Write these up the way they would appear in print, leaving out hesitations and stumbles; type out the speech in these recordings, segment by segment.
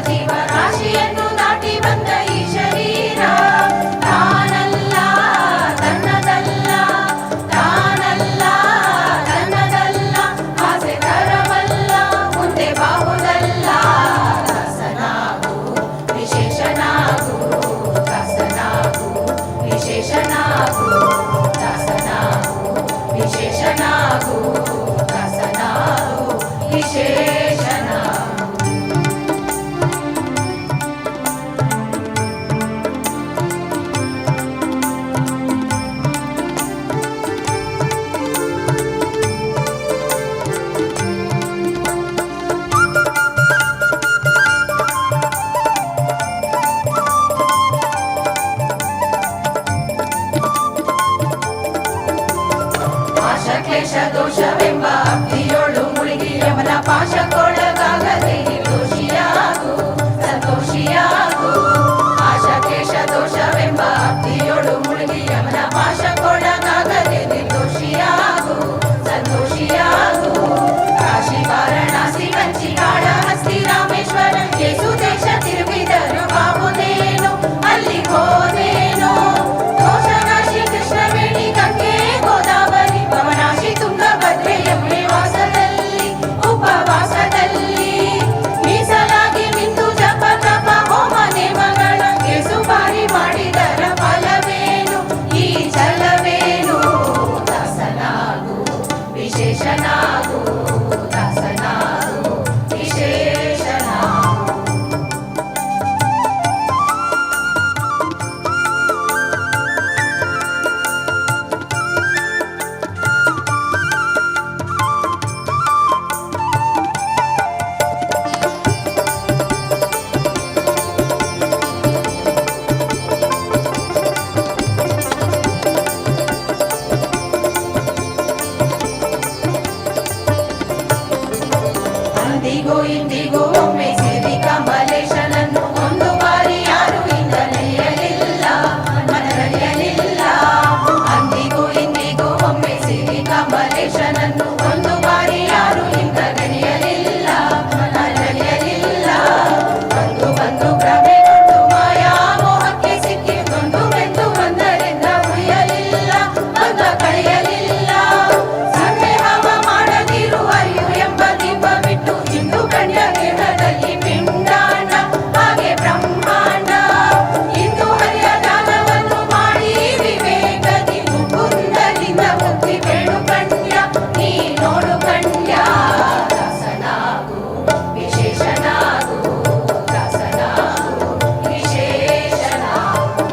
ಜೀವರಾಶಿಯನ್ನು ದಾಟಿ ಬಂದ ಈ ಶರೀರ ತಾನಲ್ಲ ತನ್ನದಲ್ಲ, ತಾನಲ್ಲ ತನ್ನದಲ್ಲ, ಆಸೆ ತರವಲ್ಲ ಮುಂದೆ ಬಾಹುದಲ್ಲ. ದಾಸನಾಗು ವಿಶೇಷನಾಗು, ದಾಸನಾಗು ವಿಶೇಷನಾಗು, ದಾಸನಾಗು ವಿಶೇಷನಾಗು, ದಾಸನಾಗು ವಿಶೇಷನಾಗು. ಕ್ಲೇಶ ದೋಷವೆಂಬ ಅಗ್ನಿಯೋಳು ಮುಳುಗಿ ಯಮನ ಪಾಶಕ್ಕೊಳಗಾಗದೆ ನಿರ್ದೋಷಿಯಾಗು ಸಂತೋಷಿಯಾಗು. ಆಶಾ ಕ್ಲೇಶ ದೋಷವೆಂಬ ಅಗ್ನಿಯೋಳು ಮುಳುಗಿ ಯಮನ ಪಾಶಕ್ಕೊಳಗಾಗದೆ ನಿರ್ದೋಷಿಯಾಗು ಸಂತೋಷಿಯಾಗು. ಕಾಶಿ ವಾರಣಾಸಿ ಕಂಚಿ ಕಾಳಹಸ್ತಿ ರಾಮೇಶ್ವರ ಯೇಸು ದೇಶ ತಿರುಗಿದರು ಬಾಬುದೇನು ಅಲ್ಲಿ ಹೋದೇನು. ದೋಷನಾಶಿ ಕೃಷ್ಣವೇಣಿ ಗಂಗೆ ಗೋದಾವರಿ ಭವನಾಶಿ ತುಂಗಭದ್ರೆ ಯಮುನೆ ವಾಸದಲ್ಲಿ ಉಪವಾಸದಲ್ಲಿ ಮೀಸಲಾಗಿ ಮಿಂದು ಜಪ ತಪ ಹೋಮ ನೇಮಗಳ ಯೇಸು ಬಾರಿ ಮಾಡಿದರ ಫಲವೇನು ಈ ಜಲವೇನು. ದಾಸನಾಗು ವಿಶೇಷನಾಗು, ದಾಸನಾಗು ವಿಶೇಷನಾಗು. ಅಂದಿಗೂ ಇಂದಿಗೂ ಒಮ್ಮೆ ಸೇರಿ ಕಮಲೇಶನನ್ನು ಒಂದು ಬಾರಿ ಯಾರು ಇಂದ ನಡೆಯಲಿಲ್ಲ ಮನದಳಿಯಲಿಲ್ಲ. ಅಂದಿಗೂ ಇಂದಿಗೂ ಒಮ್ಮೆ ಸೇರಿ ಕಮಲೇಶನನ್ನು ಒಂದು ಬಾರಿ ಯಾರು ಇಂದ ನಡೆಯಲಿಲ್ಲ ಮನದಳಿಯಲಿಲ್ಲ. ಬಂದು ಬಂದು ಭ್ರಮೆಗೊಂಡು ಮಾಯಾ ಮೋಹಕ್ಕೆ ಸಿಕ್ಕಿ ಗೊಂಡು ಬೆಂದು ಬಂದರಿಂದ ಉಳಿಯಲಿಲ್ಲ ಬಂದ ಕಳೆಯಲಿಲ್ಲ. ಸಂದೇಹವ ಮಾಡದಿರು ಅರಿವು ಎಂಬ ದೀಪ ಬಿಟ್ಟು ಇಂದು ಕಂಡ ದೇಹದಲ್ಲಿ ಪಿಂಡಾಂಡ ಹಾಗೆ ಬ್ರಹ್ಮಾಂಡ. ಇಂದು ಹರಿಯ ಜ್ಞಾನವನ್ನು ಮಾಡಿ ವಿವೇಕದಿ ಮುಕುಂದರಿಂದ ಬುದ್ಧಿ ಬೇಡು ಕಣ್ಯ ನೀ ನೋಡು ಕಣ್ಯ. ದಾಸನಾಗು ವಿಶೇಷನಾಗು, ದಾಸನಾಗು ವಿಶೇಷನಾಗು.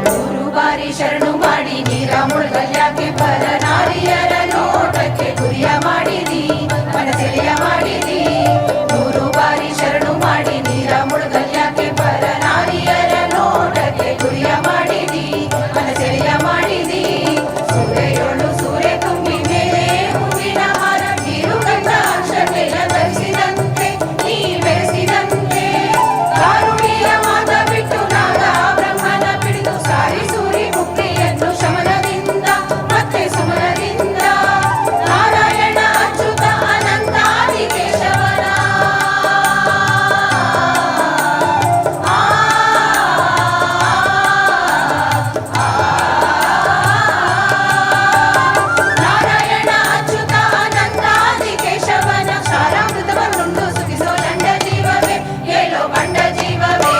ಮೂರು ಬಾರಿ ಶರಣು ಮಾಡಿ ನೀರ ಮುಳುಗಲ್ಯಾಕೆ ಪರ ನಾರಿಯರ ನೋಟಕ್ಕೆ ಗುರಿಯ ಮಾಡಿದಿ ಮನಸೆಳೆಯ ಮಾಡಿದಿ. ಮೂರು ಬಾರಿ ಶರಣು ಮಾಡಿ ನೀರ ಮುಳುಗಲ್ಯಾಕೆ ಪರ ನಾರಿಯರ ನೋಟಕ್ಕೆ ಗುರಿಯ ಮಾಡಿದಿ ಮನಸೆಳೆಯ ಮಾಡಿದಿ. ಸೂರ್ಯೋಳು ಸೂರ್ಯ ತುಂಬಿ ಮೇಲೆ ಹೂವಿನ ಹಾರ ನೀರು ಕಂಡ ಅಕ್ಷತೆಯ ಧರಿಸಿದಂತೆ ನೀ ಬೆರೆಸಿದಂತೆ. ಕಾರುಣಿಯ ಮಾತ ಬಿಟ್ಟು ನಾಗ ಬ್ರಹ್ಮನ ಬಿಡಿದು ಸಾರಿ ಸೂರಿ ಮುಕ್ತಿಯನ್ನು ಶಮನದಿಂದ ಮತ್ತೆ ಸುಮನದಿಂದ. ನಾರಾಯಣ ಅಚ್ಯುತ ಅನಂತಾದಿ ಕೇಶವನ ನಾರಾಯಣ ಅಚ್ಯುತ ಅನಂತಾದಿ ಕೇಶವನ ಸಾರಾಮೃತವನ್ನುಂಡು ಸುಖಿಸೋ ದಂಡ ಜೀವವೇ ಏಲೋ ಬಂಡ ಜೀವವೇ.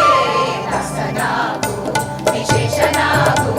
ದಾಸನಾಗು ವಿಶೇಷನಾಗು,